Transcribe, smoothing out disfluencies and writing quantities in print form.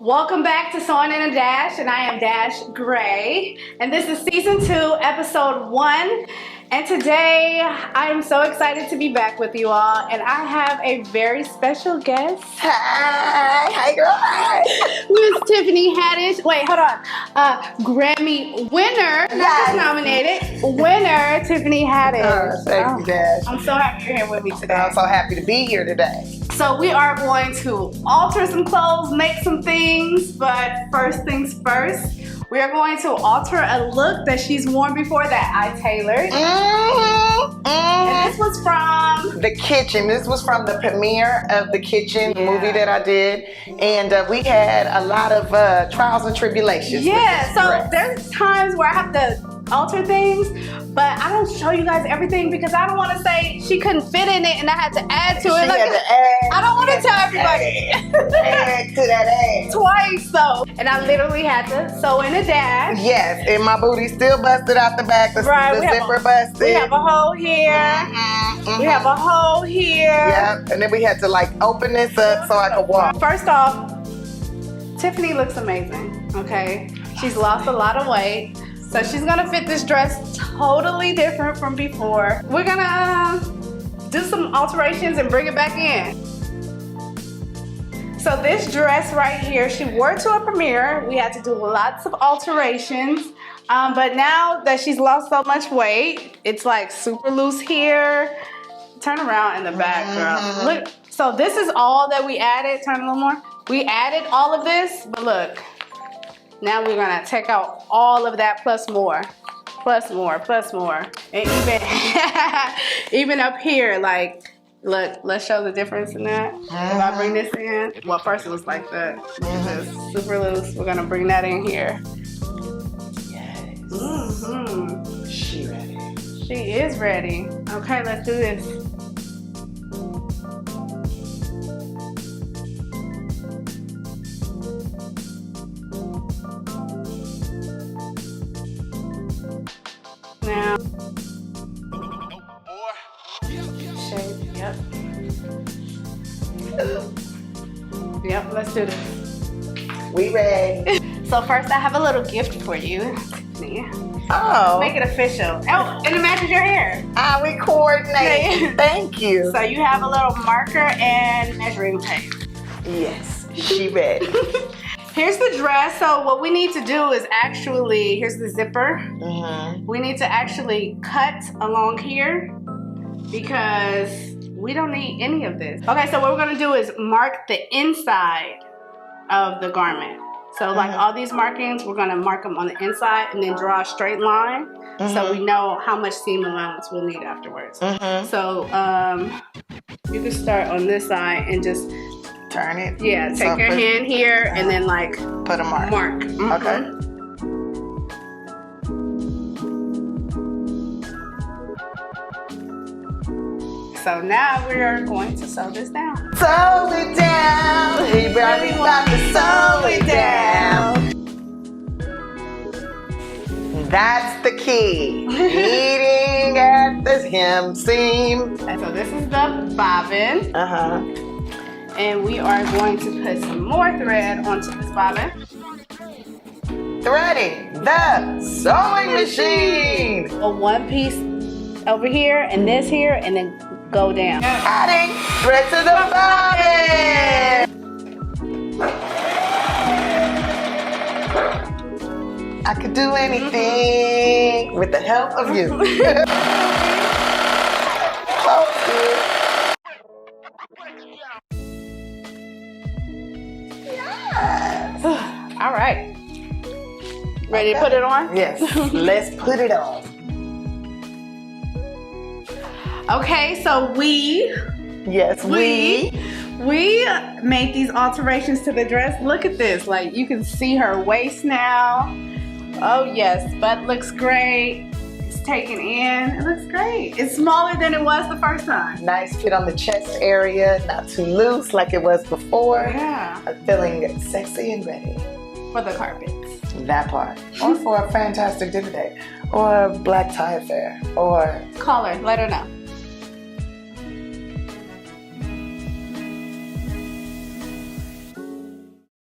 Welcome back to Sewing in a Dash, and I am Dash Gray, and this is season 2, episode 1. And today I am so excited to be back with you all, and I have a very special guest. Hi girl. Miss Tiffany Haddish. Wait, hold on. Grammy winner, not just nominated, winner Tiffany Haddish. Thank you, Dash. I'm so happy you're here with me today. I'm so happy to be here today. So we are going to alter some clothes, make some things, but first things first, we are going to alter a look that she's worn before that I tailored. And this was from The Kitchen. This was from the premiere of The Kitchen movie that I did. And we had a lot of trials and tribulations. Yeah, so there's times where I have to alter things, but I don't show you guys everything because I don't want to say she couldn't fit in it and I had to add to it. She had to add. I don't want to tell everybody. Add to that ass. Twice, so. And I literally had to sew in a dash. Yes, and my booty still busted out the back. The zipper busted. We have a hole here. We have a hole here. Yep, and then we had to like open this up so I could walk. First off, Tiffany looks amazing, okay? She's lost a lot of weight. So she's gonna fit this dress totally different from before. We're gonna do some alterations and bring it back in. So this dress right here, she wore it to a premiere. We had to do lots of alterations. But now that she's lost so much weight, it's like super loose here. Turn around in the back, girl. Look, so this is all that we added. Turn a little more. We added all of this, but look. Now we're gonna take out all of that plus more, plus more, plus more. And even up here, like, look, let's show the difference in that. If I bring this in, well, first it was like that. Look at this, super loose. We're gonna bring that in here. Yes. She ready. She is ready. Okay, let's do this. Now, shape, yep. Yep, let's do this. We ready. So first I have a little gift for you, Tiffany. Oh. Make it official. Oh, and it matches your hair. We coordinate. Thank you. So you have a little marker and measuring tape. Yes, she ready. Here's the dress. So what we need to do is actually, here's the zipper. We need to actually cut along here because we don't need any of this. Okay, so what we're gonna do is mark the inside of the garment. So like all these markings, we're gonna mark them on the inside and then draw a straight line so we know how much seam allowance we'll need afterwards. So you can start on this side and just turn it. Yeah, take your hand here and then like put a mark. Okay. So now we are going to sew this down. Sew it down. We really want to sew it down. That's the key. Eating at the hem seam. And so this is the bobbin. And we are going to put some more thread onto this bobbin. Threading the sewing machine. A one piece over here and this here and then go down. Adding thread to the bobbin. I could do anything with the help of you. All right. Ready to put it on? Yes, let's put it on. Okay, so we made these alterations to the dress. Look at this. Like you can see her waist now. Oh yes, butt looks great. It's taken in. It looks great. It's smaller than it was the first time. Nice fit on the chest area, not too loose like it was before. Yeah. I'm feeling sexy and ready. For the carpets. That part. Or for a fantastic dinner date. Or a black tie affair. Or call her, let her know.